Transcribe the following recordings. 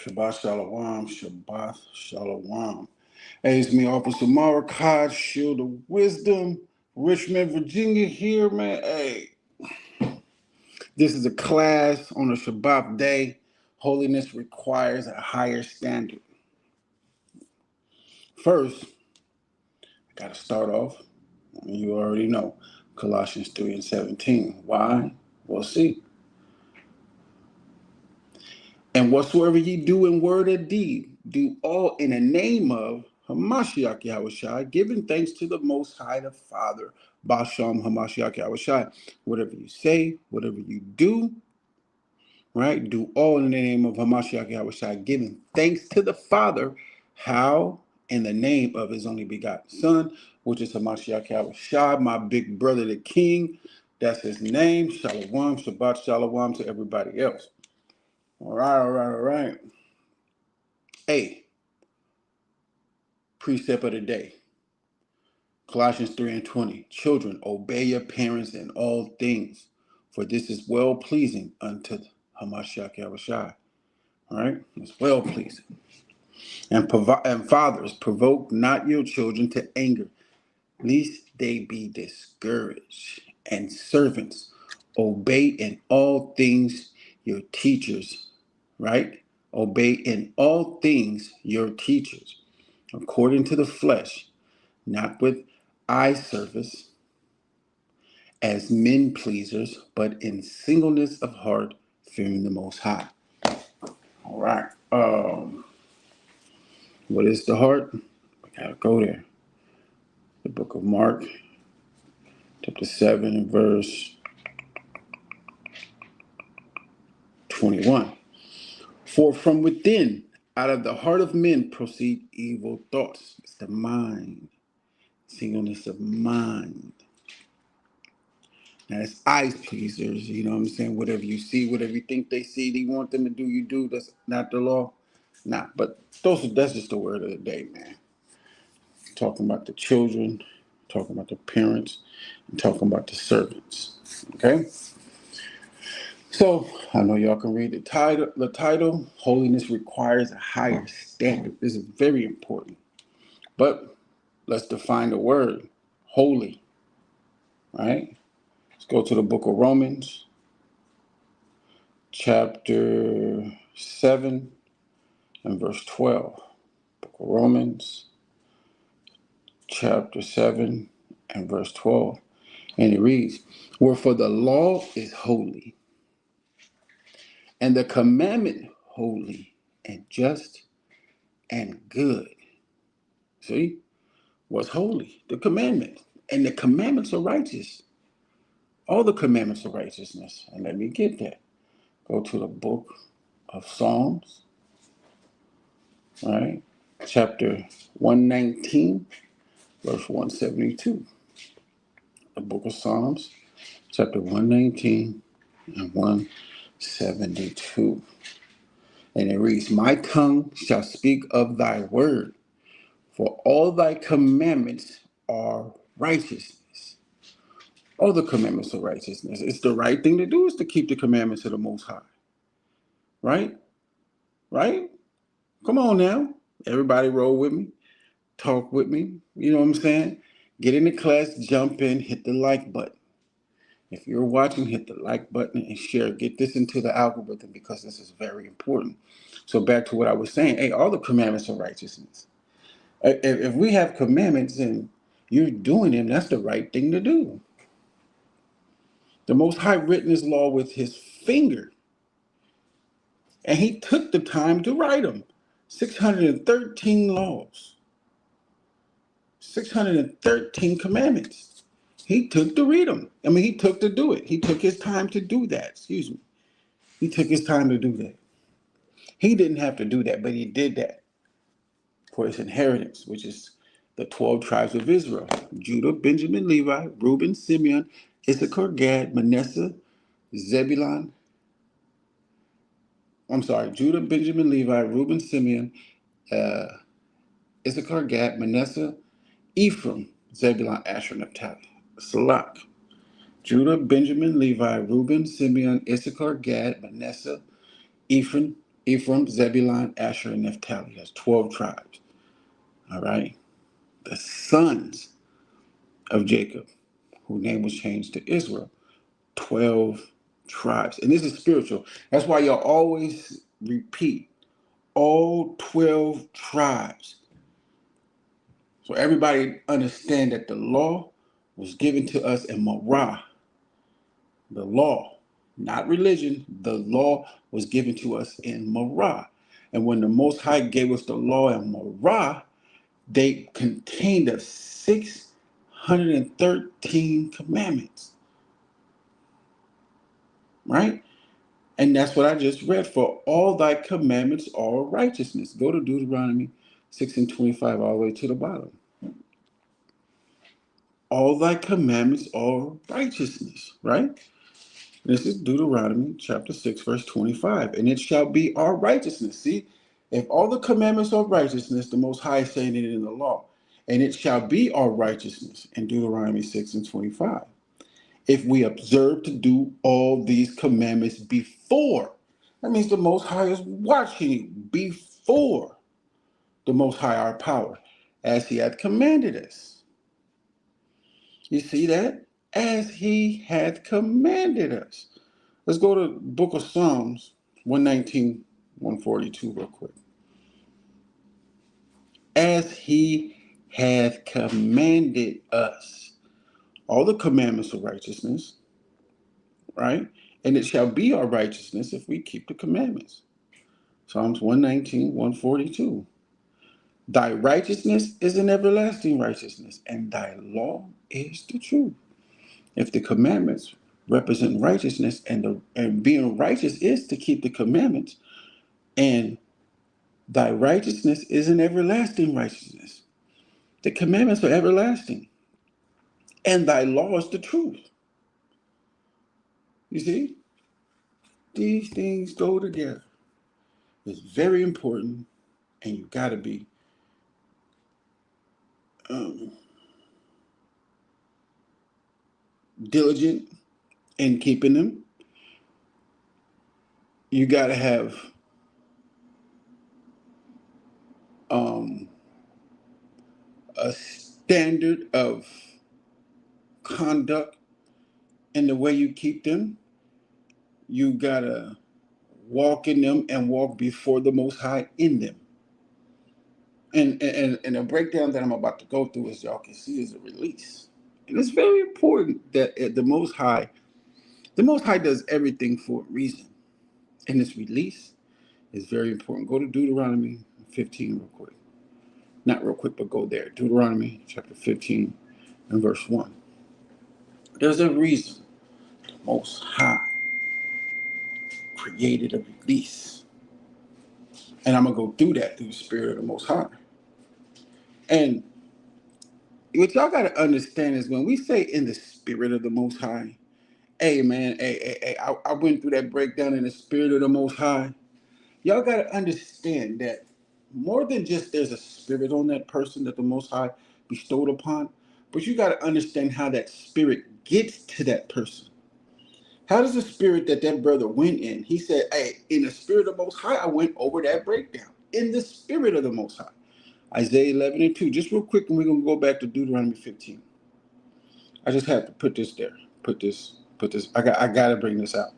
Shabbat Shalom, Shabbat Shalom. Hey, it's me, Officer Marakai, Shield of Wisdom, Richmond, Virginia here, man. Hey, this is a class on a Shabbat day. Holiness requires a higher standard. First, I got to start off, you already know, Colossians 3 and 17. Why? We'll see. And whatsoever ye do in word or deed, do all in the name of Hamashiach Yahushai, giving thanks to the Most High, the Father, Basham Hamashiach Yahushai. Whatever you say, whatever you do, right? Do all in the name of Hamashiach Yahushai, giving thanks to the Father. How? In the name of his only begotten Son, which is Hamashiach Yahushai, my big brother, the King. That's his name. Shalom, Shabbat Shalom to everybody else. All right, all right, all right. Hey, precept of the day. Colossians 3 and 20. Children, obey your parents in all things, for this is well pleasing unto Hamashiach Yahushai. All right? It's well pleasing. And fathers, provoke not your children to anger, lest they be discouraged. And servants, obey in all things your teachers. Right? Obey in all things your teachers, according to the flesh, not with eye service as men pleasers, but in singleness of heart, fearing the Most High. All right. What is the heart? We gotta go there. The book of Mark, chapter 7, and verse 21. For from within, out of the heart of men, proceed evil thoughts. It's the mind, singleness of mind. Now, it's eyes pleasers, you know what I'm saying? Whatever you see, whatever you think they see, they want them to do, you do. That's not the law. Nah, but that's just the word of the day, man. Talking about the children, talking about the parents, and talking about the servants. Okay? So, I know y'all can read the title. The title, Holiness Requires a Higher Standard. This is very important. But let's define the word, holy. Right? Let's go to the book of Romans, chapter 7 and verse 12. Book of Romans, chapter 7 and verse 12. And it reads, wherefore the law is holy, and the commandment holy and just and good. See? What's holy? The commandment. And the commandments are righteous. All the commandments are righteousness. And let me get that. Go to the book of Psalms, right? Chapter 119, verse 172. The book of Psalms, chapter 119 and 172. And it reads, my tongue shall speak of thy word, for all thy commandments are righteousness. All the commandments are righteousness. It's the right thing to do is to keep the commandments of the Most High. Right? Right? Come on now. Everybody roll with me. Talk with me. You know what I'm saying? Get in the class, jump in, hit the like button. If you're watching, hit the like button and share. Get this into the algorithm because this is very important. So back to what I was saying. Hey, all the commandments are righteousness. If we have commandments and you're doing them, that's the right thing to do. The Most High written his law with his finger. And he took the time to write them. 613 laws. 613 commandments. He took to read them. I mean, he took to do it. He took his time to do that. Excuse me. He took his time to do that. He didn't have to do that, but he did that for his inheritance, which is the 12 tribes of Israel. Judah, Benjamin, Levi, Reuben, Simeon, Issachar, Gad, Manasseh, Zebulun. Judah, Benjamin, Levi, Reuben, Simeon, Issachar, Gad, Manasseh, Ephraim, Zebulun, Asher, Naphtali. Salak. Judah, Benjamin, Levi, Reuben, Simeon, Issachar, Gad, Manasseh, Ephraim, Ephraim, Zebulun, Asher, and Naphtali. That's 12 tribes. All right. The sons of Jacob, whose name was changed to Israel. 12 tribes. And this is spiritual. That's why y'all always repeat all 12 tribes. So everybody understand that the law was given to us in Marah. The law, not religion, the law was given to us in Marah. And when the Most High gave us the law in Marah, they contained the 613 commandments, right? And that's what I just read. For all thy commandments are righteousness. Go to Deuteronomy 6 and 25 all the way to the bottom. All thy commandments are righteousness, right? This is Deuteronomy chapter 6, verse 25. And it shall be our righteousness. See, if all the commandments are righteousness, the Most High is saying it in the law. And it shall be our righteousness in Deuteronomy 6 and 25. If we observe to do all these commandments before. That means the Most High is watching you before the Most High, our power, as he hath commanded us. You see that? As he hath commanded us. Let's go to the book of Psalms 119, 142 real quick. As he hath commanded us. All the commandments of righteousness, right? And it shall be our righteousness if we keep the commandments. Psalms 119, 142. Thy righteousness is an everlasting righteousness, and thy law is the truth. If the commandments represent righteousness, and being righteous is to keep the commandments, and thy righteousness is an everlasting righteousness. The commandments are everlasting, and thy law is the truth. You see, these things go together. It's very important, and you got to be diligent in keeping them. You got to have a standard of conduct in the way you keep them. You got to walk in them and walk before the Most High in them. And a breakdown that I'm about to go through, as y'all can see, is a release. And it's very important that the Most High does everything for a reason. And this release is very important. Go to Deuteronomy 15 real quick. Not real quick, but go there. Deuteronomy chapter 15 and verse 1. There's a reason the Most High created a release. And I'm going to go through that through the Spirit of the Most High. And what y'all got to understand is when we say in the Spirit of the Most High, hey, man, hey, I went through that breakdown in the Spirit of the Most High. Y'all got to understand that more than just there's a spirit on that person that the Most High bestowed upon, but you got to understand how that spirit gets to that person. How does the spirit that brother went in? He said, hey, in the Spirit of the Most High, I went over that breakdown. In the Spirit of the Most High. Isaiah 11 and 2. Just real quick, and we're going to go back to Deuteronomy 15. I just have to put this there. Put this. I got to bring this out.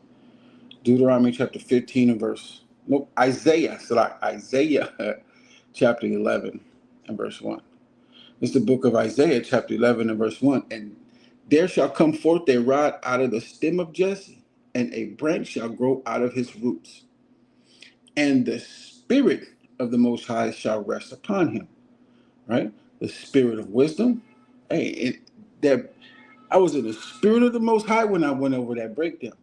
Deuteronomy chapter 15 and verse. Nope, Isaiah. So like Isaiah chapter 11 and verse 1. It's the book of Isaiah chapter 11 and verse 1. And there shall come forth a rod out of the stem of Jesse, and a branch shall grow out of his roots. And the Spirit of the Most High shall rest upon him. Right? The Spirit of wisdom. Hey, I was in the Spirit of the Most High when I went over that breakdown.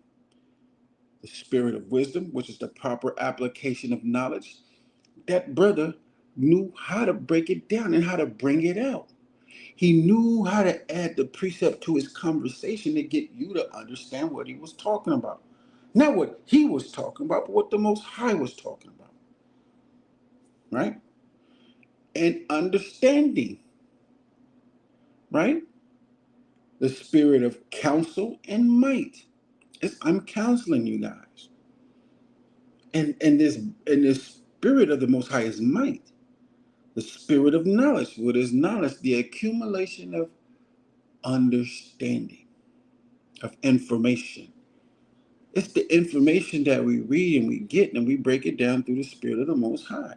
The Spirit of wisdom, which is the proper application of knowledge. That brother knew how to break it down and how to bring it out. He knew how to add the precept to his conversation to get you to understand what he was talking about. Not what he was talking about, but what the Most High was talking about. Right? And understanding. Right? The spirit of counsel and might. I'm counseling you guys. And this spirit of the Most High is might. The spirit of knowledge. What is knowledge? The accumulation of understanding, of information. It's the information that we read and we get, and we break it down through the spirit of the Most High.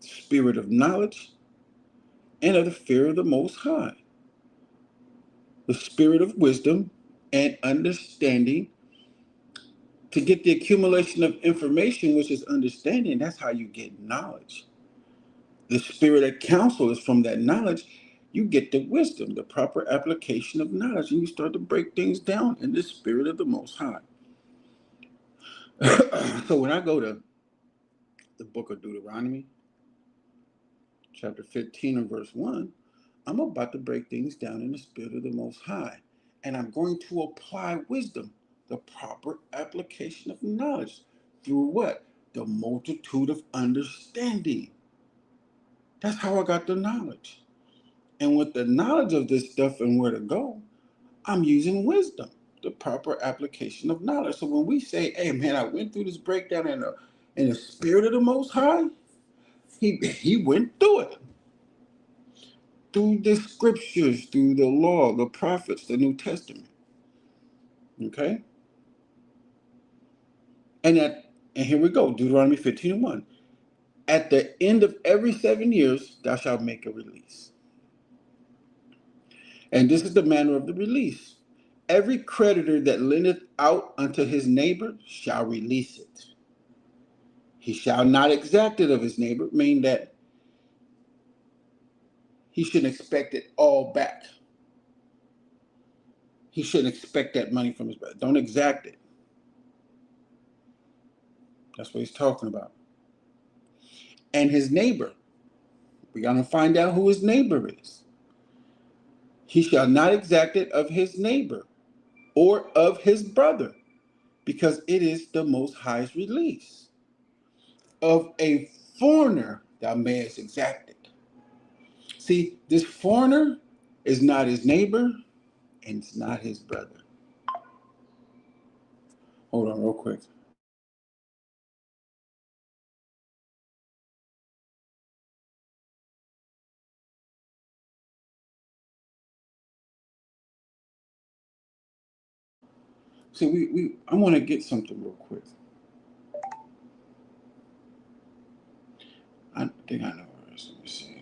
Spirit of knowledge and of the fear of the Most High. The spirit of wisdom and understanding to get the accumulation of information, which is understanding. That's how you get knowledge. The spirit of counsel is from that knowledge. You get the wisdom, the proper application of knowledge, and you start to break things down in the spirit of the Most High. So when I go to the book of Deuteronomy, chapter 15 and verse 1, I'm about to break things down in the spirit of the Most High. And I'm going to apply wisdom, the proper application of knowledge, through what? The multitude of understanding. That's how I got the knowledge. And with the knowledge of this stuff and where to go, I'm using wisdom, the proper application of knowledge. So when we say, hey man, I went through this breakdown in the spirit of the Most High, he went through it. Through the scriptures, through the law, the prophets, the New Testament. Okay? And here we go, Deuteronomy 15 and 1. At the end of every 7 years, thou shalt make a release. And this is the manner of the release. Every creditor that lendeth out unto his neighbor shall release it. He shall not exact it of his neighbor, meaning that he shouldn't expect it all back. He shouldn't expect that money from his brother. Don't exact it. That's what he's talking about. And his neighbor, we got to find out who his neighbor is. He shall not exact it of his neighbor or of his brother, because it is the Most High's release. Of a foreigner thou mayest exact it. See, this foreigner is not his neighbor and it's not his brother. Hold on real quick. See, I want to get something real quick. I think I know where it is. Let me see.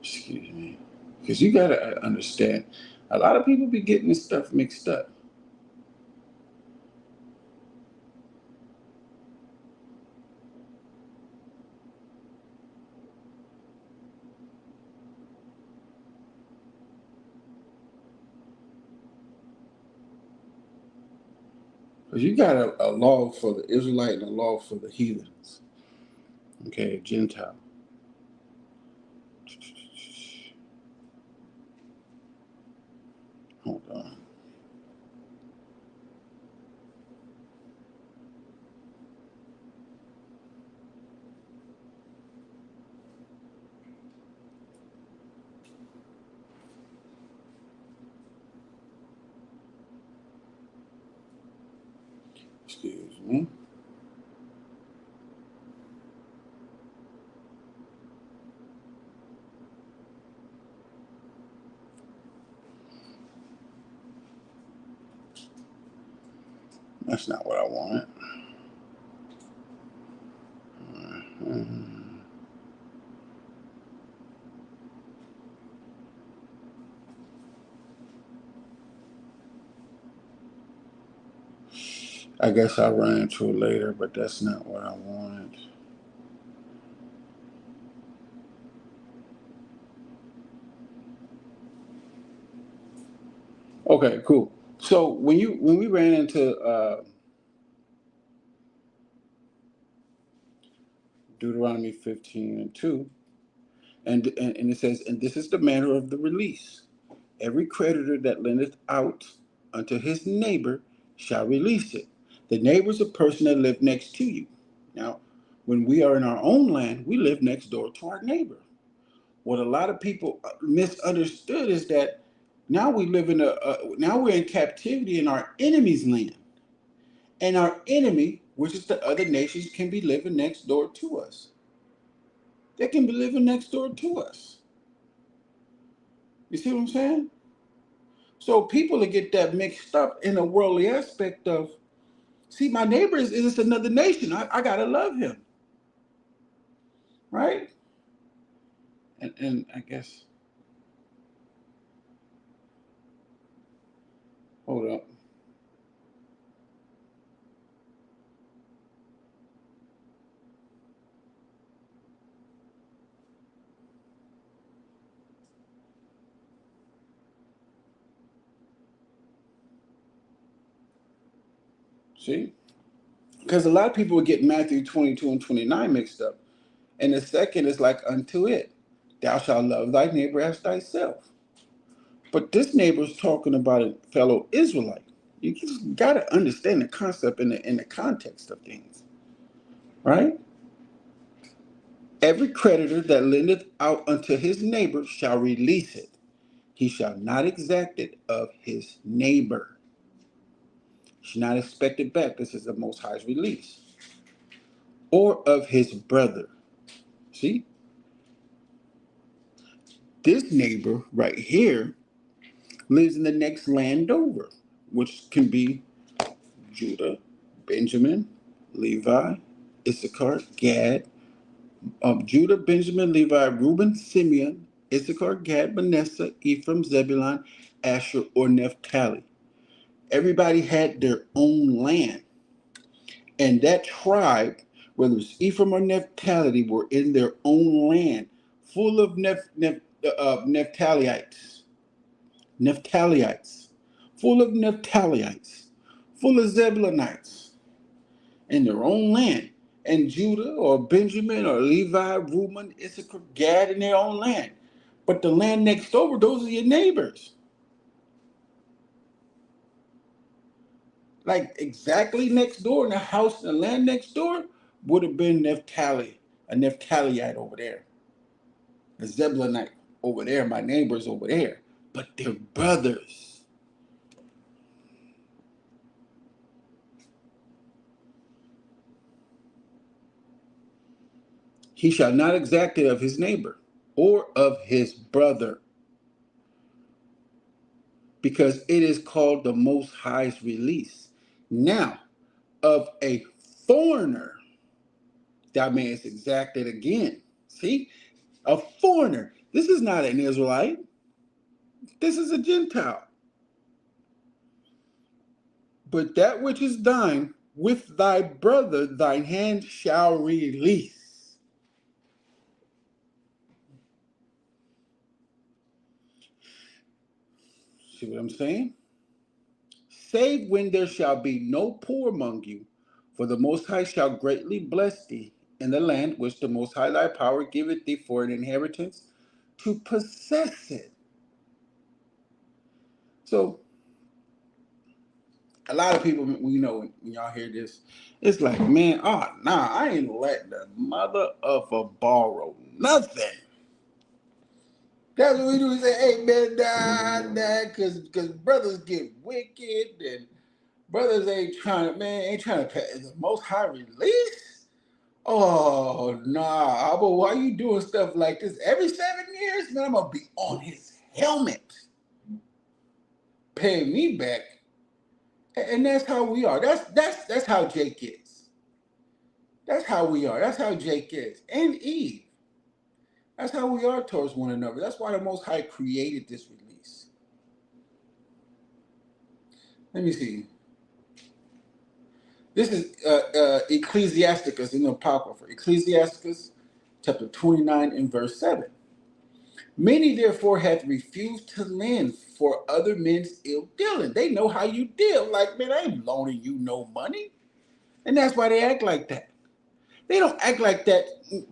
Excuse me. Because you got to understand, a lot of people be getting this stuff mixed up. Because you got a law for the Israelite and a law for the heathens. Okay, Gentile. Hold on. Excuse me. That's not what I wanted. I guess I'll run into it later, but that's not what I wanted. Okay, cool. So when we ran into Deuteronomy 15 and 2, and it says, and this is the manner of the release. Every creditor that lendeth out unto his neighbor shall release it. The neighbor is a person that lives next to you. Now, when we are in our own land, we live next door to our neighbor. What a lot of people misunderstood is that now we live in now we're in captivity in our enemy's land, and our enemy, which is the other nations, can be living next door to us. They can be living next door to us. You see what I'm saying? So people will get that mixed up in a worldly aspect of, see, my neighbor is just another nation. I gotta love him, right? And I guess, hold up. See, because a lot of people would get Matthew 22 and 29 mixed up, and the second is like unto it, thou shalt love thy neighbor as thyself. But this neighbor is talking about a fellow Israelite. You just gotta understand the concept in the context of things, right? Every creditor that lendeth out unto his neighbor shall release it. He shall not exact it of his neighbor. He should not expect it back. This is the Most High's release. Or of his brother. See? This neighbor right here lives in the next land over, which can be Judah, Benjamin, Levi, Issachar, Gad, Judah, Benjamin, Levi, Reuben, Simeon, Issachar, Gad, Manasseh, Ephraim, Zebulun, Asher, or Naphtali. Everybody had their own land. And that tribe, whether it's Ephraim or Naphtali, were in their own land, full of Naphtaliites, Naphtaliites, full of Naphtaliites, full of Zebulunites in their own land. And Judah or Benjamin or Levi, Reuben, Issachar, Gad in their own land. But the land next over, those are your neighbors. Like exactly next door in the house, the land next door would have been Naphtali, a Naphtaliite over there, a Zebulonite over there, my neighbors over there. But they're brothers. He shall not exact it of his neighbor or of his brother, because it is called the Most High's release. Now, of a foreigner, thou mayest exact it again. See? A foreigner. This is not an Israelite. This is a Gentile. But that which is thine with thy brother, thine hand shall release. See what I'm saying? Save when there shall be no poor among you, for the Most High shall greatly bless thee in the land which the Most High thy power giveth thee for an inheritance to possess it. So, a lot of people, when y'all hear this, it's like, man, oh, nah, I ain't let the mother of a borrow nothing. That's what we do. We say, hey, man, nah, because brothers get wicked and brothers ain't trying to pay the Most High release. Oh, nah, but why you doing stuff like this? Every 7 years, man, I'm going to be on his helmet, paying me back. And that's how we are. That's how Jake is. That's how we are. That's how Jake is. And Eve. That's how we are towards one another. That's why the Most High created this release. Let me see. This is Ecclesiasticus in the Apocrypha. Ecclesiasticus chapter 29 and verse 7. Many therefore hath refused to lend for other men's ill dealing. They know how you deal. Like, man, I ain't loaning you no money. And that's why they act like that. They don't act like that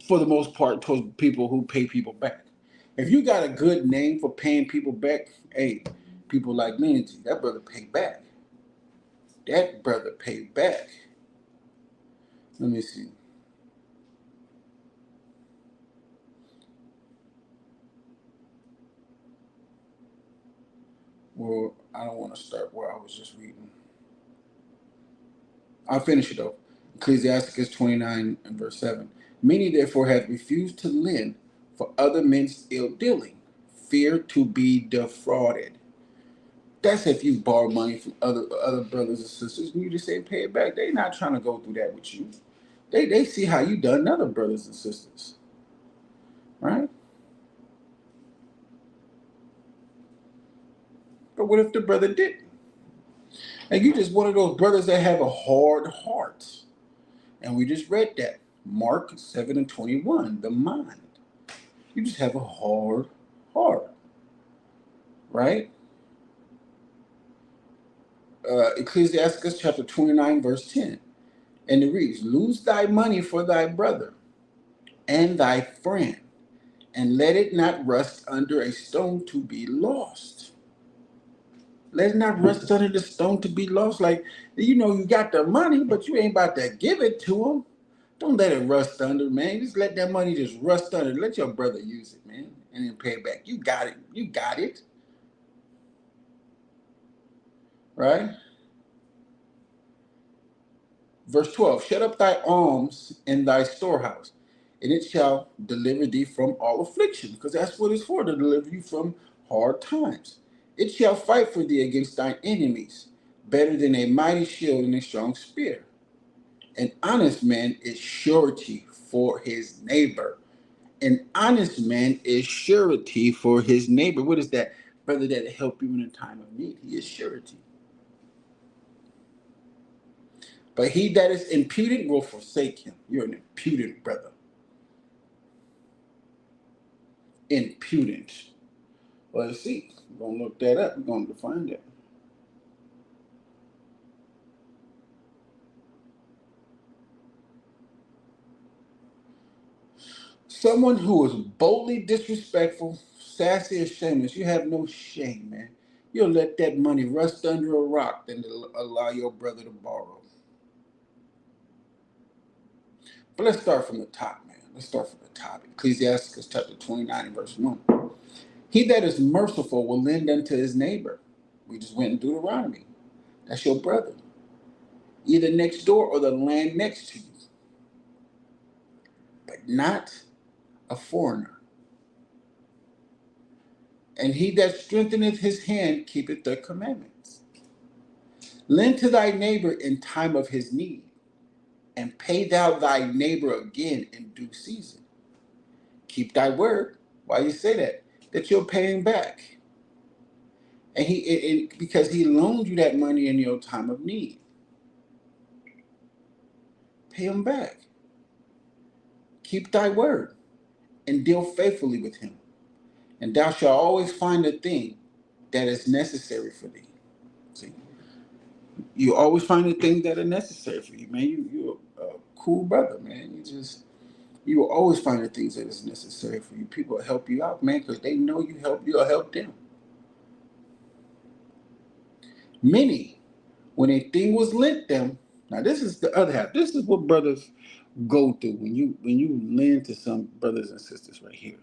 for the most part towards people who pay people back. If you got a good name for paying people back, hey, people like me, that brother pay back. that brother paid back. Let me see. Well, I don't want to start where I was just reading. I'll finish it though. Ecclesiasticus 29 and verse 7. Many therefore have refused to lend for other men's ill dealing, fear to be defrauded. That's if you borrow money from other brothers and sisters and you just say pay it back. They're not trying to go through that with you. They see how you done other brothers and sisters. Right? But what if the brother didn't? And you just one of those brothers that have a hard heart. And we just read that. Mark 7 and 21, the mind. You just have a hard heart. Right? Ecclesiasticus chapter 29, verse 10. And it reads, lose thy money for thy brother and thy friend, and let it not rust under a stone to be lost. Let it not rust under the stone to be lost. Like, you got the money, but you ain't about to give it to him. Don't let it rust under, man. Just let that money just rust under. Let your brother use it, man, and then pay it back. You got it. You got it. Right? Verse 12, shut up thy alms in thy storehouse, and it shall deliver thee from all affliction, because that's what it's for, to deliver you from hard times. It shall fight for thee against thine enemies, better than a mighty shield and a strong spear. An honest man is surety for his neighbor. An honest man is surety for his neighbor. What is that? Brother that help you in a time of need. He is surety. But he that is impudent will forsake him. You're an impudent brother. Impudent. Well, let's see. We're going to look that up. We're going to define that. Someone who is boldly disrespectful, sassy, or shameless. You have no shame, man. You'll let that money rust under a rock than to allow your brother to borrow. But let's start from the top, man. Let's start from the top. Ecclesiasticus chapter 29 and verse 1. He that is merciful will lend unto his neighbor. We just went in Deuteronomy. That's your brother. Either next door or the land next to you. But not a foreigner. And he that strengtheneth his hand keepeth the commandments. Lend to thy neighbor in time of his need, and pay thou thy neighbor again in due season. Keep thy word. Why you say that? That you're paying back. And because he loaned you that money in your time of need. Pay him back. Keep thy word and deal faithfully with him. And thou shalt always find the thing that is necessary for thee. See? You always find the things that are necessary for you, man. You're a cool brother, man. You will always find the things that is necessary for you. People will help you out, man, because they know you'll help them. Many, when a thing was lent them, now this is the other half. This is what brothers go through when you lend to some brothers and sisters right here.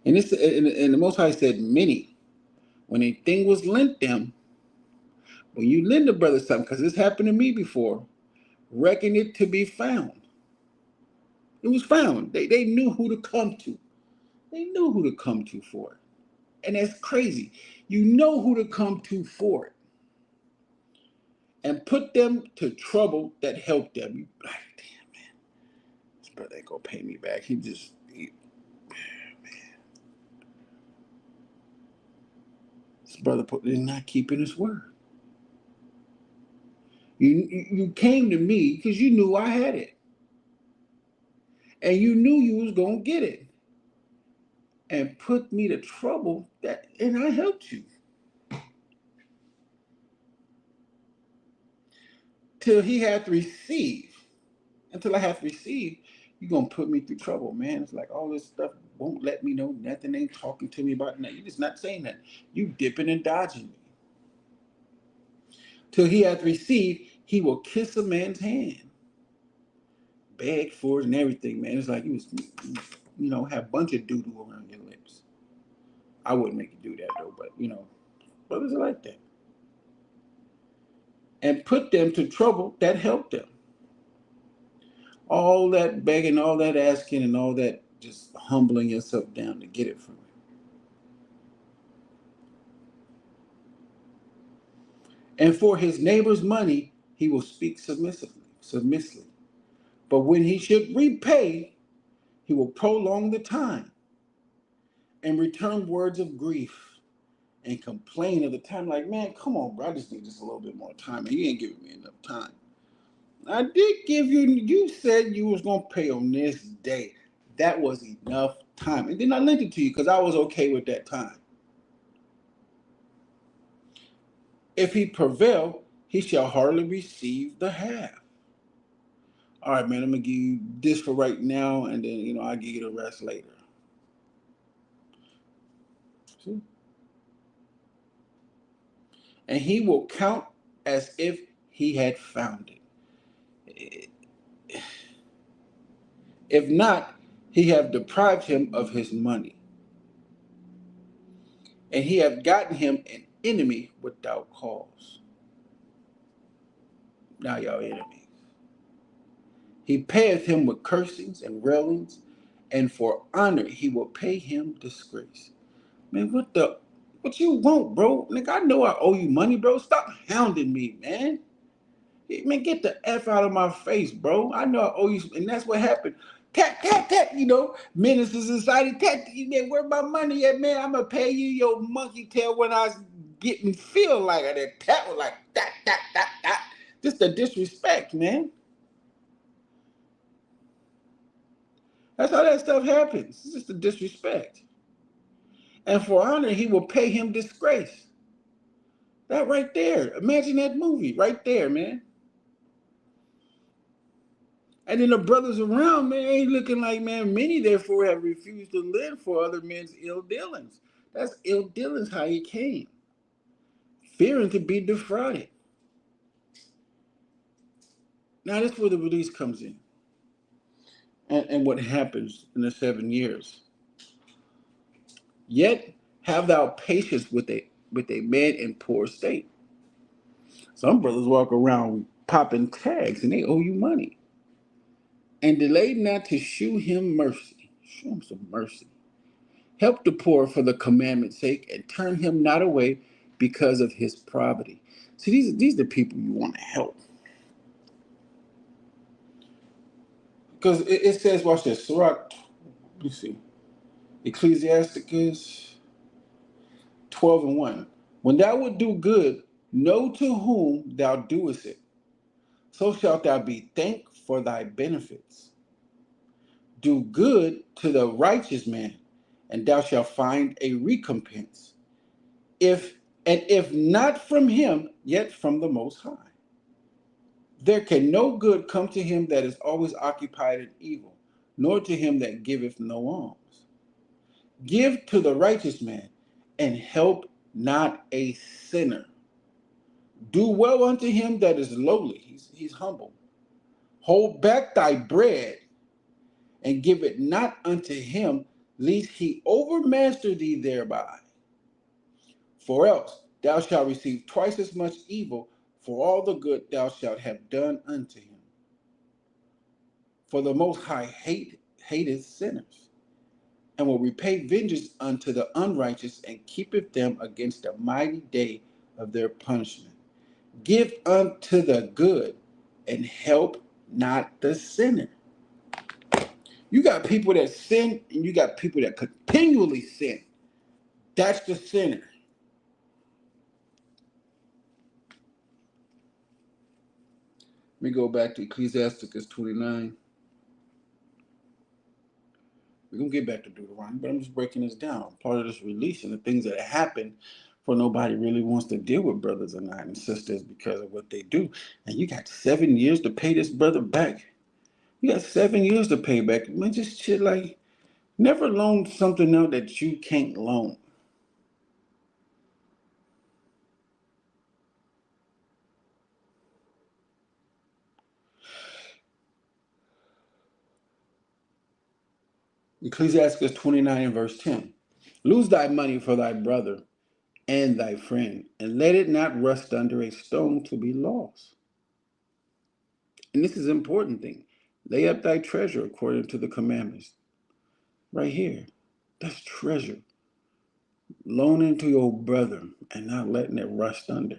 And the Most High said many, when a thing was lent them, when you lend a brother something, because this happened to me before, reckon it to be found. It was found. They knew who to come to. They knew who to come to for it. And that's crazy. You know who to come to for it. And put them to trouble that helped them. You like, damn, man. This brother ain't gonna pay me back. This brother is not keeping his word. You came to me because you knew I had it. And you knew you was gonna get it. And put me to trouble and I helped you. Till he had to receive. Until I have to receive, you're gonna put me through trouble, man. It's like all this stuff won't let me know nothing, ain't talking to me about nothing. You're just not saying that. You dipping and dodging me. Till he hath received, He will kiss a man's hand, beg for it and everything, man. It's like he was, have a bunch of doo-doo around your lips. I wouldn't make you do that though, but brothers are like that. And put them to trouble that helped them. All that begging, all that asking, and all that just humbling yourself down to get it from him. And for his neighbor's money, he will speak submissively. But when he should repay, he will prolong the time and return words of grief and complain of the time. Like, man, come on, bro. I just need just a little bit more time. And you ain't giving me enough time. I did give you said you was going to pay on this day. That was enough time. And then I lent it to you because I was okay with that time. If he prevail, he shall hardly receive the half. All right, man, I'm going to give you this for right now, and then, I'll give you the rest later. See? And he will count as if he had found it. If not, he have deprived him of his money, and he have gotten him an enemy without cause. Now y'all enemies. He payeth him with cursings and railings, and for honor he will pay him disgrace. Man, what you want, bro? Nigga, I know I owe you money, bro. Stop hounding me, man. Man, get the F out of my face, bro. I know I owe you, and that's what happened. Tap, tap, tap, Menace to society, tap, man, where my money at, man? I'm going to pay you your monkey tail when I getting feel like it. That tap was like, that, that, that, that. Just the disrespect, man. That's how that stuff happens. It's just the disrespect. And for honor, he will pay him disgrace. That right there. Imagine that movie right there, man. And then the brothers around, man, ain't looking like, man, many therefore have refused to live for other men's ill dealings. That's ill dealings how he came. Fearing to be defrauded. Now this is where the release comes in. And what happens in the 7 years. Yet have thou patience with a man in poor state. Some brothers walk around popping tags and they owe you money. And delay not to shew him mercy. Show him some mercy. Help the poor for the commandment's sake, and turn him not away because of his poverty. See, these are the people you want to help. Because it says, watch this, Sirach, let me see, Ecclesiasticus 12:1. When thou wilt do good, know to whom thou doest it. So shalt thou be thanked for thy benefits. Do good to the righteous man, and thou shalt find a recompense. If not from him, yet from the Most High. There can no good come to him that is always occupied in evil, nor to him that giveth no alms. Give to the righteous man, and help not a sinner. Do well unto him that is lowly. He's humble. Hold back thy bread, and give it not unto him, lest he overmaster thee thereby. For else thou shalt receive twice as much evil for all the good thou shalt have done unto him. For the Most High hateth sinners, and will repay vengeance unto the unrighteous, and keepeth them against the mighty day of their punishment. Give unto the good, and help not the sinner. You got people that sin, and you got people that continually sin. That's the sinner. Let me go back to Ecclesiasticus 29. We're going to get back to Deuteronomy, but I'm just breaking this down. Part of this release and the things that happen for nobody really wants to deal with brothers and sisters because of what they do. And you got 7 years to pay this brother back. You got 7 years to pay back. Man, just shit like, never loan something out that you can't loan. Ecclesiastes 29 and verse 10. Lose thy money for thy brother and thy friend, and let it not rust under a stone to be lost. And this is an important thing. Lay up thy treasure according to the commandments. Right here. That's treasure. Loaning to your brother and not letting it rust under.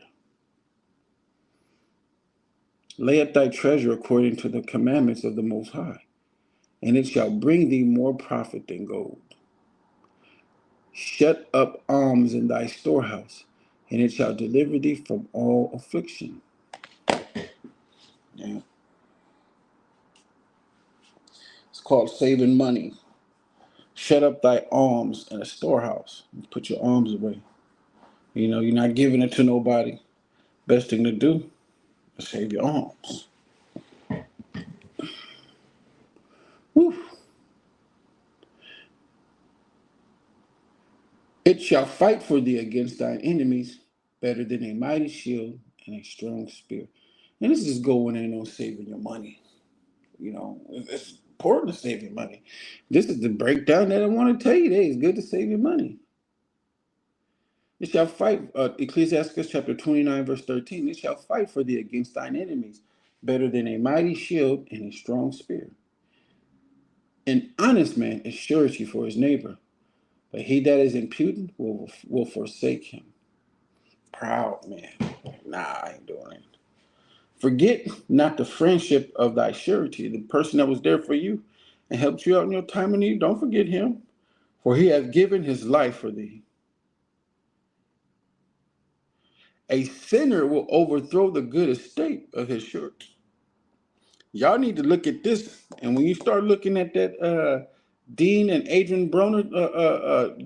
Lay up thy treasure according to the commandments of the Most High, and it shall bring thee more profit than gold. Shut up alms in thy storehouse, and it shall deliver thee from all affliction. Yeah. It's called saving money. Shut up thy alms in a storehouse. Put your alms away. You know, you're not giving it to nobody. Best thing to do is save your alms. Whew. It shall fight for thee against thine enemies better than a mighty shield and a strong spear. And this is going in on saving your money. You know, it's important to save your money. This is the breakdown that I want to tell you today. It's good to save your money. It shall fight, Ecclesiastes chapter 29, verse 13. It shall fight for thee against thine enemies better than a mighty shield and a strong spear. An honest man is surety for his neighbor, but he that is impudent will forsake him. Proud man. Nah, I ain't doing it. Forget not the friendship of thy surety, the person that was there for you and helped you out in your time of need. Don't forget him, for he hath given his life for thee. A sinner will overthrow the good estate of his surety. Y'all need to look at this, and when you start looking at that Dean and Adrian Broner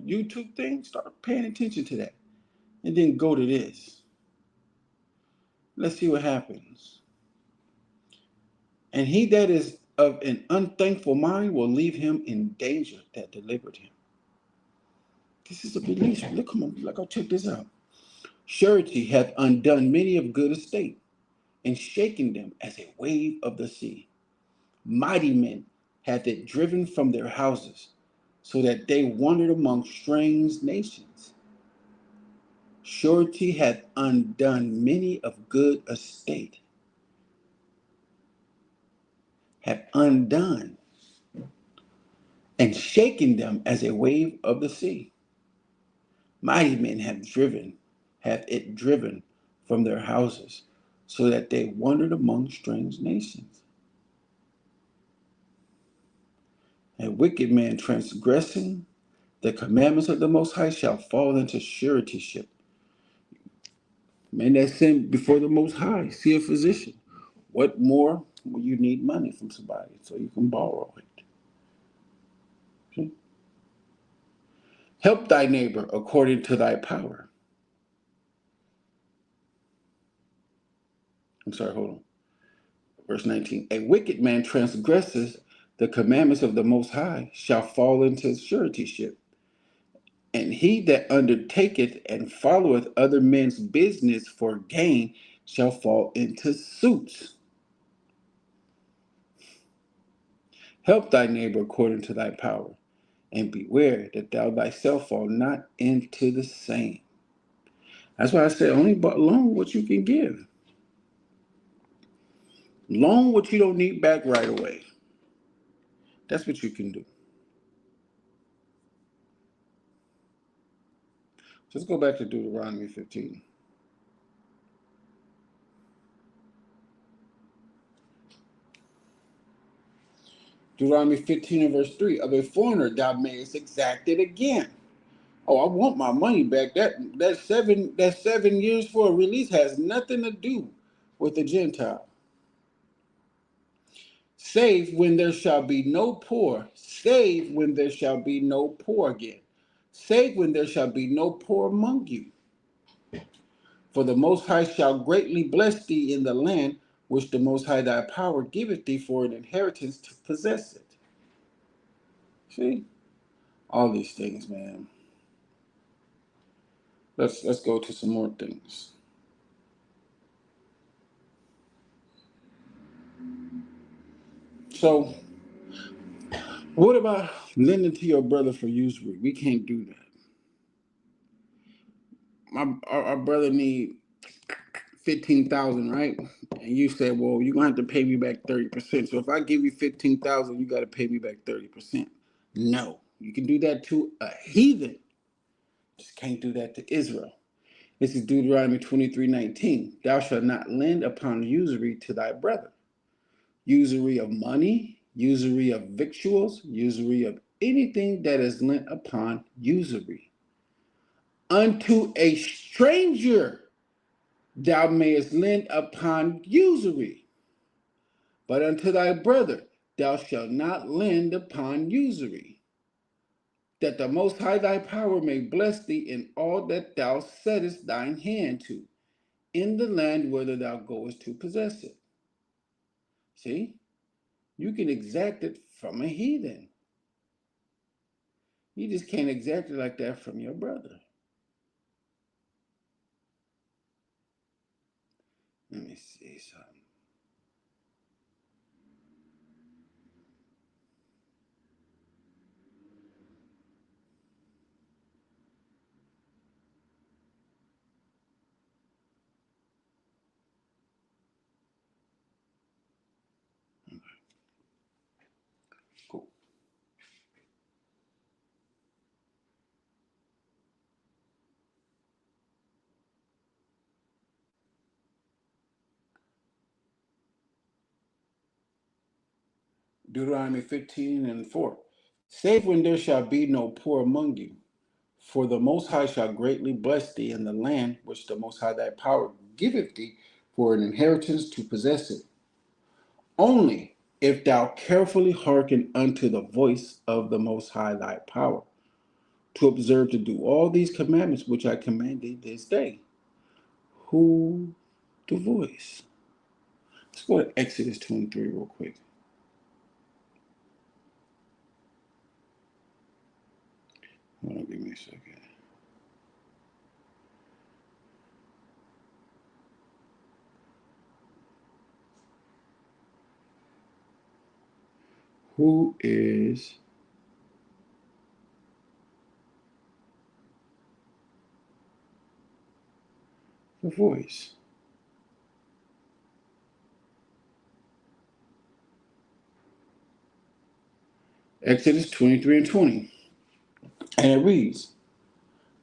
YouTube thing, start paying attention to that, and then go to this. Let's see what happens. And he that is of an unthankful mind will leave him in danger that delivered him. This is a release. Look, come on, look, I'll check this out. Surety hath undone many of good estate, and shaken them as a wave of the sea. Mighty men hath it driven from their houses, so that they wandered among strange nations. Surety hath undone many of good estate, hath undone and shaken them as a wave of the sea. Mighty men hath it driven from their houses, so that they wandered among strange nations. A wicked man transgressing the commandments of the Most High shall fall into suretyship. Man that sin before the Most High, see a physician. What more will you need money from somebody so you can borrow it? See? Help thy neighbor according to thy power. I'm sorry, hold on. Verse 19. A wicked man transgresses the commandments of the Most High shall fall into suretyship. And he that undertaketh and followeth other men's business for gain shall fall into suits. Help thy neighbor according to thy power, and beware that thou thyself fall not into the same. That's why I say only loan what you can give. Loan what you don't need back right away. That's what you can do. Just go back to Deuteronomy 15. Deuteronomy 15 and verse 3. Of a foreigner thou mayest exact it again. Oh, I want my money back. That 7 years for a release has nothing to do with the Gentile. Save when there shall be no poor. Save when there shall be no poor again. Save when there shall be no poor among you. For the Most High shall greatly bless thee in the land which the Most High thy power giveth thee for an inheritance to possess it. See? All these things, man. Let's go to some more things. So What about lending to your brother for usury? We can't do that. Our brother need 15,000, right? And you said, well, you're gonna have to pay me back 30%. So if I give you 15,000, you gotta pay me back 30%. No, you can do that to a heathen. Just can't do that to Israel. This is Deuteronomy 23:19. Thou shalt not lend upon usury to thy brother. Usury of money, usury of victuals, usury of anything that is lent upon usury. Unto a stranger thou mayest lend upon usury, but unto thy brother thou shalt not lend upon usury, that the Most High thy power may bless thee in all that thou settest thine hand to, in the land whither thou goest to possess it. See, you can exact it from a heathen. You just can't exact it like that from your brother. Let me see something. Cool. Deuteronomy 15:4. Save when there shall be no poor among you, for the Most High shall greatly bless thee in the land which the Most High thy power giveth thee for an inheritance to possess it. Only if thou carefully hearken unto the voice of the Most High thy power, to observe to do all these commandments which I command thee this day. Who the voice? Let's go to Exodus 23 real quick. Hold on, give me a second. Who is the voice? Exodus 23:20. And it reads,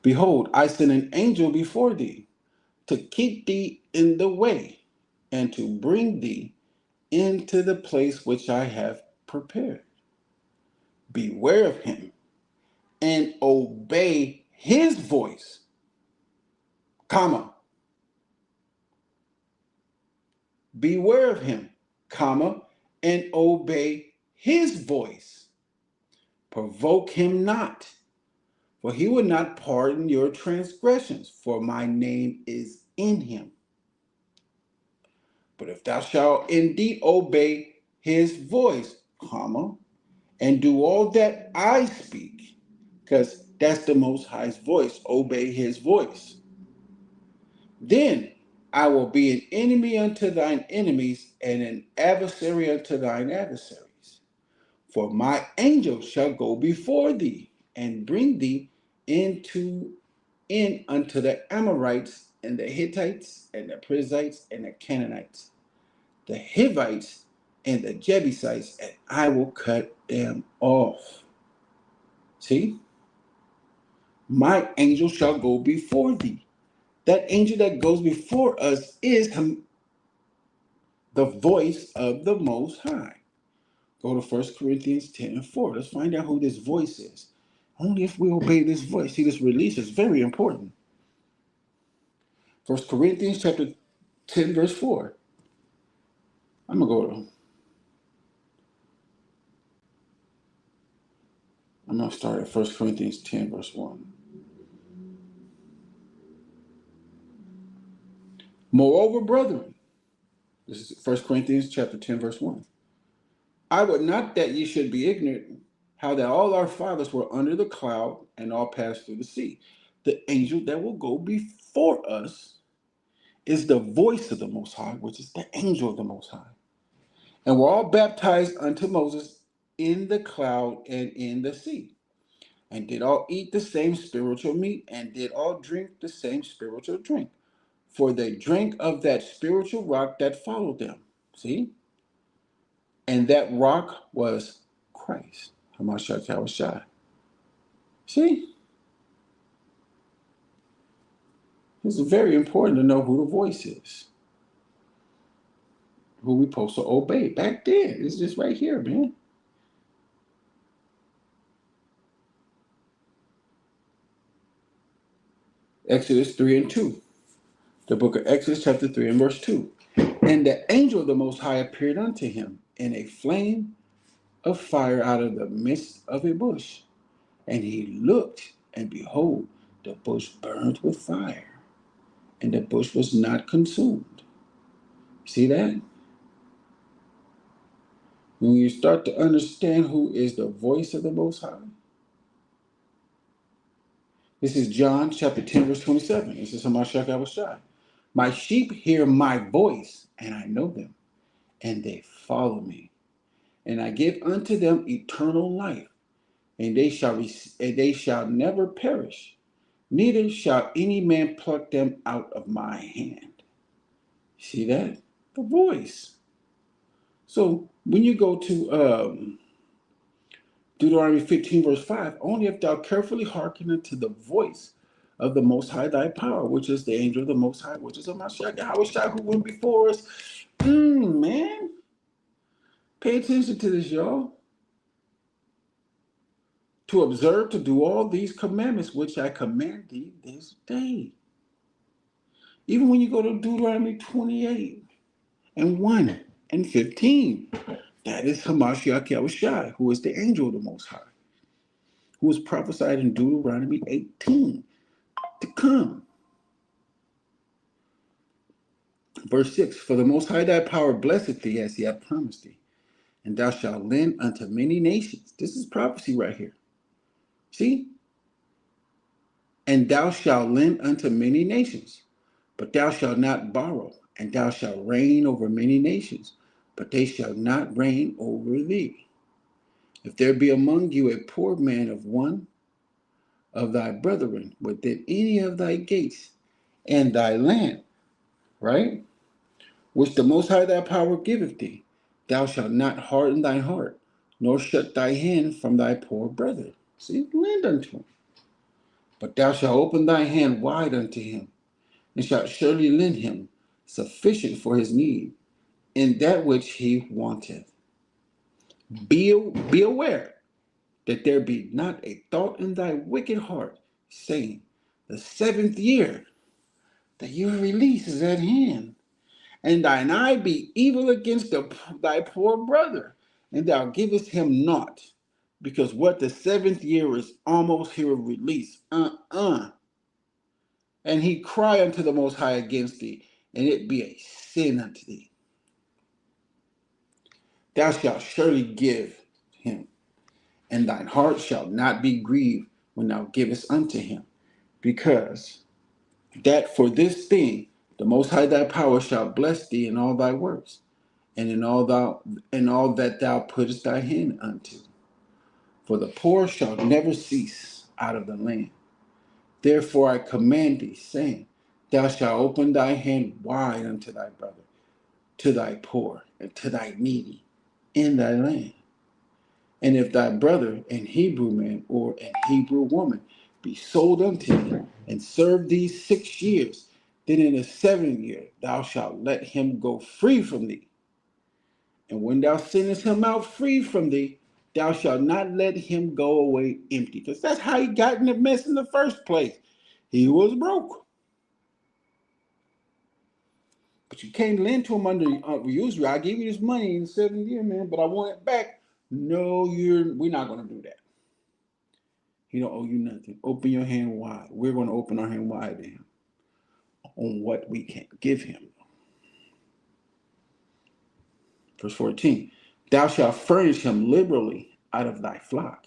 Behold, I send an angel before thee to keep thee in the way and to bring thee into the place which I have prepared. Beware of him and obey his voice, comma. Beware of him, comma, and obey his voice. Provoke him not, for he will not pardon your transgressions, for my name is in him. But if thou shalt indeed obey his voice, comma, and do all that I speak, because that's the Most High's voice, obey his voice, then I will be an enemy unto thine enemies and an adversary unto thine adversaries. For my angel shall go before thee and bring thee in unto the Amorites and the Hittites and the Perizzites and the Canaanites, the Hivites and the Jebusites, and I will cut them off. See? My angel shall go before thee. That angel that goes before us is the voice of the Most High. Go to 1 Corinthians 10:4. Let's find out who this voice is. Only if we obey this voice. See, this release is very important. 1 Corinthians chapter 10, verse 4. I'm gonna start at 1 Corinthians 10, verse 1. Moreover, brethren, this is 1 Corinthians chapter 10, verse 1. I would not that ye should be ignorant how that all our fathers were under the cloud and all passed through the sea. The angel that will go before us is the voice of the Most High, which is the angel of the Most High. And we're all baptized unto Moses in the cloud and in the sea, and did all eat the same spiritual meat, and did all drink the same spiritual drink. For they drank of that spiritual rock that followed them. See? And that rock was Christ. Hamashiach. See? It's very important to know who the voice is, who we supposed to obey. Back then, it's just right here, man. Exodus 3 and 2. The book of Exodus, chapter 3 and verse 2. And the angel of the Most High appeared unto him in a flame of fire out of the midst of a bush. And he looked, and behold, the bush burned with fire, and the bush was not consumed. See that? When you start to understand who is the voice of the Most High, this is John chapter 10, verse 27. This is Hamashiach Abishai. My sheep hear my voice, and I know them, and they follow me. And I give unto them eternal life, and they shall never perish, neither shall any man pluck them out of my hand. See that? The voice. So when you go to Deuteronomy 15, verse 5, only if thou carefully hearken unto the voice of the Most High thy power, which is the angel of the Most High, which is a Mashiach, Yahweh who went before us. Man, pay attention to this, y'all. To observe to do all these commandments which I command thee this day. Even when you go to Deuteronomy 28 and 1 and 15, that is Hamashiach Yahushai, who is the angel of the Most High, who was prophesied in Deuteronomy 18 to come. Verse 6, for the Most High thy power blesseth thee as he hath promised thee, and thou shalt lend unto many nations. This is prophecy right here. See? And thou shalt lend unto many nations, but thou shalt not borrow, and thou shalt reign over many nations, but they shall not reign over thee. If there be among you a poor man of one of thy brethren within any of thy gates and thy land, right? Which the Most High thy power giveth thee, thou shalt not harden thine heart, nor shut thy hand from thy poor brother. See, lend unto him. But thou shalt open thy hand wide unto him, and shalt surely lend him sufficient for his need, in that which he wanteth. Be aware that there be not a thought in thy wicked heart, saying, the seventh year, the year of release is at hand, and thine eye be evil against thy poor brother, and thou givest him naught, because what the seventh year is almost here of release. And he cry unto the Most High against thee, and it be a sin unto thee. Thou shalt surely give him, and thine heart shall not be grieved when thou givest unto him, because that for this thing the Most High thy power shall bless thee in all thy works, and in all that thou puttest thy hand unto. For the poor shall never cease out of the land. Therefore I command thee, saying, thou shalt open thy hand wide unto thy brother, to thy poor, and to thy needy in thy land. And if thy brother, an Hebrew man or an Hebrew woman, be sold unto thee, and serve thee 6 years, then in the 7th year thou shalt let him go free from thee. And when thou sendest him out free from thee, thou shalt not let him go away empty. Because that's how he got in the mess in the first place. He was broke. But you can't lend to him under usury. I gave you this money in the 7th year, man, but I want it back. No, we're not going to do that. He don't owe you nothing. Open your hand wide. We're going to open our hand wide to him on what we can give him. Verse 14, thou shalt furnish him liberally out of thy flock,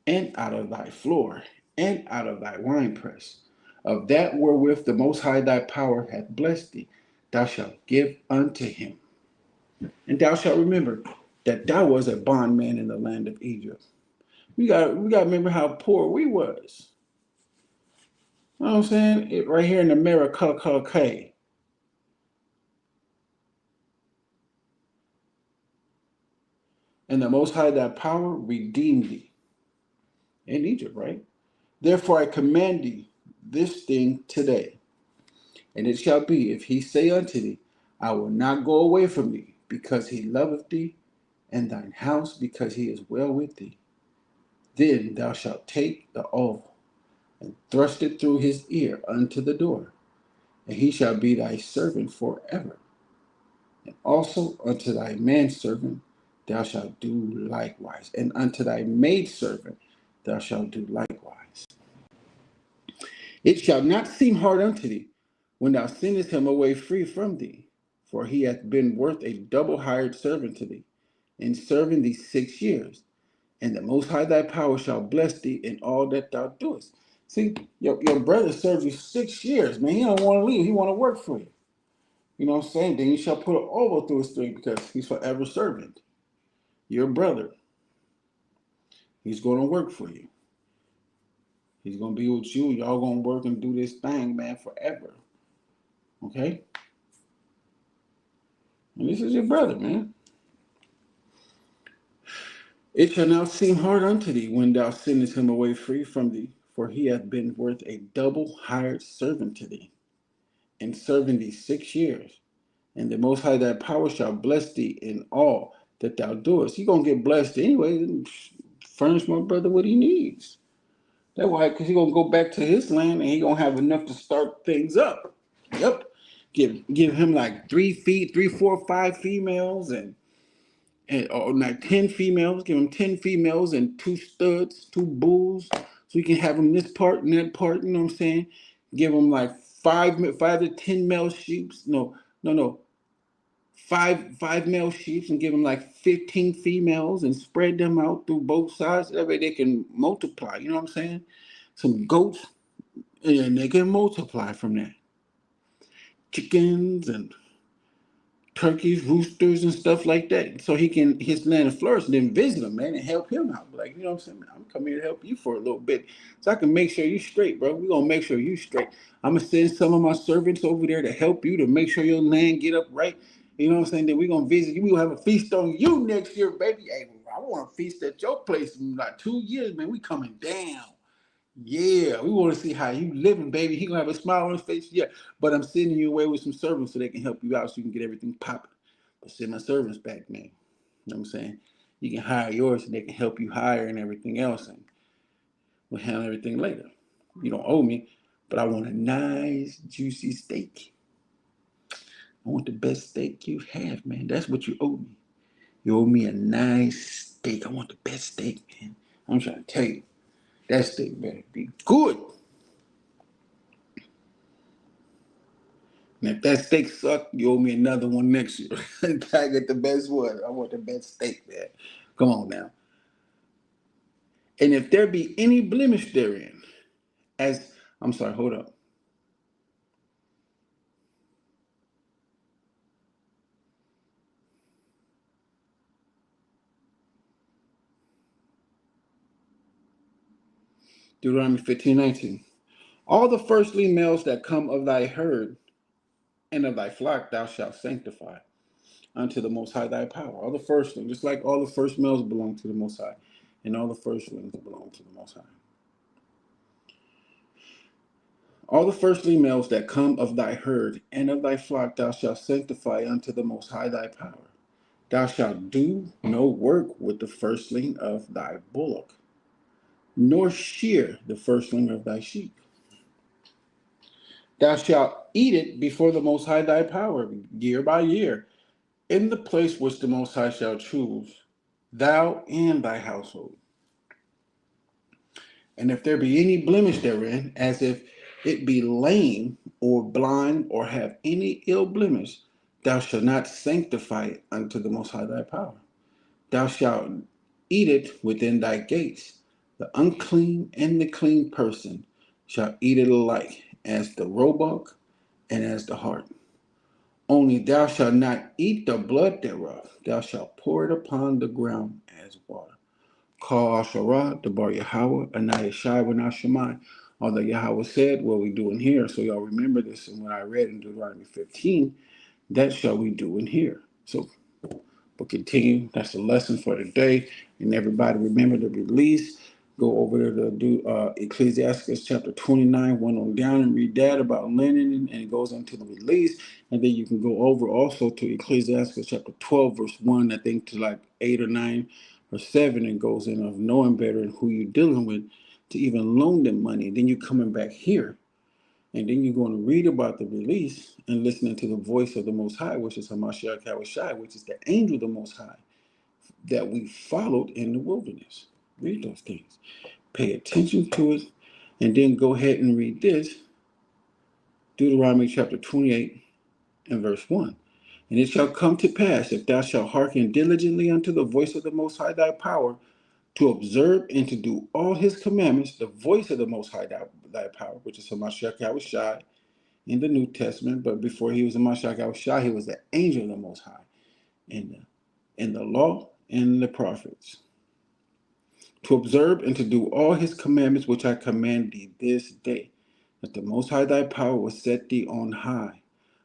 and out of thy floor, and out of thy winepress. Of that wherewith the Most High thy power hath blessed thee, thou shalt give unto him. And thou shalt remember that thou was a bondman in the land of Egypt. We got to remember how poor we was. You know what I'm saying? Right here in America, and the Most High thy power redeemed thee in Egypt, right? Therefore I command thee this thing today, and it shall be, if he say unto thee, I will not go away from thee, because he loveth thee, and thine house, because he is well with thee, then thou shalt take the awl, and thrust it through his ear unto the door, and he shall be thy servant forever. And also unto thy manservant thou shalt do likewise, and unto thy maidservant thou shalt do likewise. It shall not seem hard unto thee when thou sendest him away free from thee, for he hath been worth a double hired servant to thee, in serving thee 6 years. And the Most High thy power shall bless thee in all that thou doest. See, your brother served you 6 years, man. He don't want to leave. He want to work for you. You know what I'm saying? Then you shall put an oval through his thing because he's forever servant. Your brother, he's going to work for you. He's going to be with you. Y'all going to work and do this thing, man, forever. Okay? And this is your brother, man. It shall not seem hard unto thee when thou sendest him away free from thee, for he hath been worth a double hired servant to thee, in serving thee 6 years. And the Most High thy power shall bless thee in all that thou doest. You're going to get blessed anyway. Furnish my brother what he needs. That's why, because he's going to go back to his land and he's going to have enough to start things up. Yep. Give him like 3, 4, 5 females or like 10 females. Give him 10 females and 2 studs, 2 bulls. So you can have him this part and that part. You know what I'm saying? Give him like 5 to 10 male sheep. No. Five male sheep and give them like 15 females and spread them out through both sides. That way they can multiply. You know what I'm saying? Some goats and they can multiply from that. Chickens and turkeys, roosters, and stuff like that. So he can his land flourish and then visit him, man, and help him out. Like, you know what I'm saying? Man, I'm coming here to help you for a little bit. So I can make sure you straight, bro. We're gonna make sure you straight. I'm gonna send some of my servants over there to help you to make sure your land get up right. You know what I'm saying? Then we're gonna visit you. We're gonna have a feast on you next year, baby. Hey, I want to feast at your place in like 2 years, man. We coming down. Yeah, we want to see how you living, baby. He gonna have a smile on his face. Yeah, but I'm sending you away with some servants so they can help you out, so you can get everything popping. But send my servants back, man. You know what I'm saying? You can hire yours, and they can help you hire and everything else, and we'll handle everything later. You don't owe me, but I want a nice, juicy steak. I want the best steak you have, man. That's what you owe me. You owe me a nice steak. I want the best steak, man. I'm trying to tell you, that steak better be good. And if that steak suck, you owe me another one next year. I get the best one. I want the best steak, man. Come on now. And if there be any blemish therein, I'm sorry, hold up. Deuteronomy 15:19. All the firstling males that come of thy herd and of thy flock thou shalt sanctify unto the Most High thy power. All the firstlings, just like all the first males belong to the Most High, and all the firstlings belong to the Most High. All the firstling males that come of thy herd and of thy flock thou shalt sanctify unto the Most High thy power. Thou shalt do no work with the firstling of thy bullock, nor shear the firstling of thy sheep. Thou shalt eat it before the Most High thy power, year by year, in the place which the Most High shall choose, thou and thy household. And if there be any blemish therein, as if it be lame or blind or have any ill blemish, thou shalt not sanctify it unto the Most High thy power. Thou shalt eat it within thy gates. The unclean and the clean person shall eat it alike, as the roebuck and as the hart. Only thou shalt not eat the blood thereof. Thou shalt pour it upon the ground as water. Call Asherah, the Bar Yahweh, Anai Shai, Wenah Shemai. All that Yahweh said, what we do in here. So y'all remember this, and when I read in Deuteronomy 15, that shall we do in here. So we'll continue. That's the lesson for today. And everybody remember the release. Go over there to do Ecclesiastes chapter 29, 1 on down, and read that about linen, and it goes into the release. And then you can go over also to Ecclesiastes chapter 12, verse 1, I think to like 8 or 9 or 7, and goes in of knowing better and who you're dealing with to even loan them money. Then you're coming back here, and then you're going to read about the release and listening to the voice of the Most High, which is Hamashiach Yahushai, which is the angel of the Most High that we followed in the wilderness. Read those things. Pay attention to it, and then go ahead and read this, Deuteronomy chapter 28 and verse 1. And it shall come to pass, if thou shalt hearken diligently unto the voice of the Most High thy power, to observe and to do all his commandments, the voice of the Most High thy power, which is Hamashiach Yahushai in the New Testament, but before he was Hamashiach Yahushai, he was the angel of the Most High in the law and the prophets. To observe and to do all his commandments which I command thee this day, that the Most High thy power will set thee on high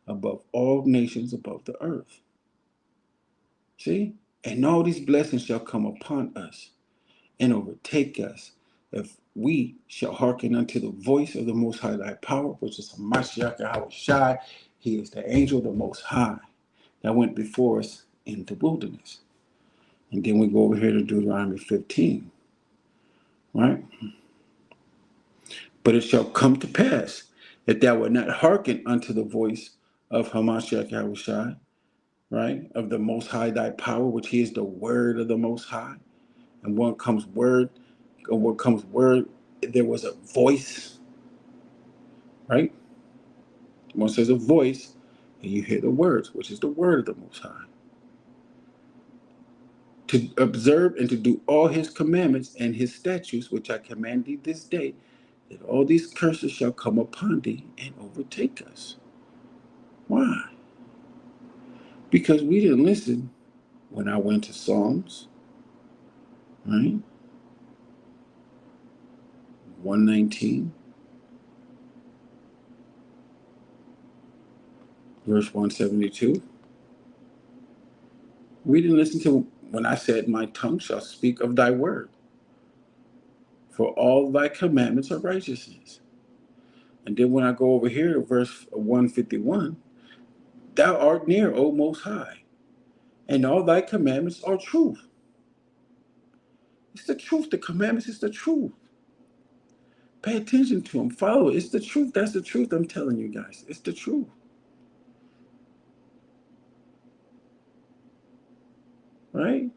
above all nations above the earth. See? And all these blessings shall come upon us and overtake us if we shall hearken unto the voice of the Most High thy power, which is Hamashiach Yahushai. He is the angel of the Most High that went before us in the wilderness. And then we go over here to Deuteronomy 15, right? But it shall come to pass that thou wilt not hearken unto the voice of Hamashiach Yahushai, right? Of the Most High thy power, which he is the word of the Most High. And when comes word, there was a voice, right? One says a voice, and you hear the words, which is the word of the Most High. To observe and to do all his commandments and his statutes, which I command thee this day, that all these curses shall come upon thee and overtake us. Why? Because we didn't listen when I went to Psalms, right? 119, verse 172. We didn't listen to when I said, my tongue shall speak of thy word, for all thy commandments are righteousness. And then when I go over here to verse 151, thou art near, O Most High, and all thy commandments are truth. It's the truth. The commandments is the truth. Pay attention to them. Follow it. It's the truth. That's the truth I'm telling you guys. It's the truth. Right?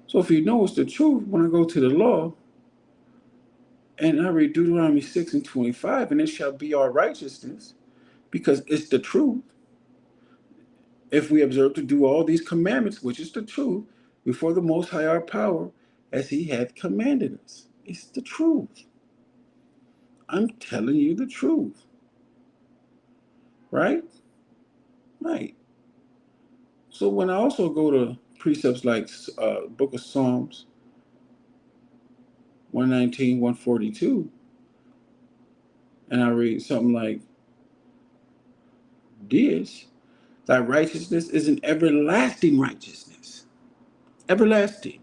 So if you know it's the truth, when I go to the law, and I read Deuteronomy 6 and 25, and it shall be our righteousness, because it's the truth, if we observe to do all these commandments, which is the truth, before the Most High our power, as he hath commanded us. It's the truth. I'm telling you the truth. Right? Right. So when I also go to precepts like Book of Psalms 119, 142, and I read something like this, thy righteousness is an everlasting righteousness. Everlasting.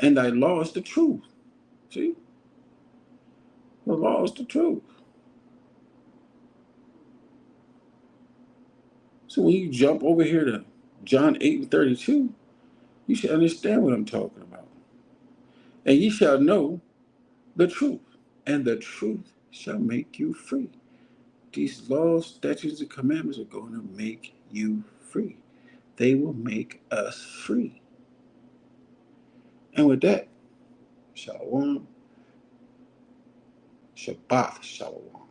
And thy law is the truth. See? The law is the truth. So when you jump over here to John 8 and 32, you should understand what I'm talking about. And ye shall know the truth, and the truth shall make you free. These laws, statutes, and commandments are going to make you free. They will make us free. And with that, Shalom, Shabbat Shalom.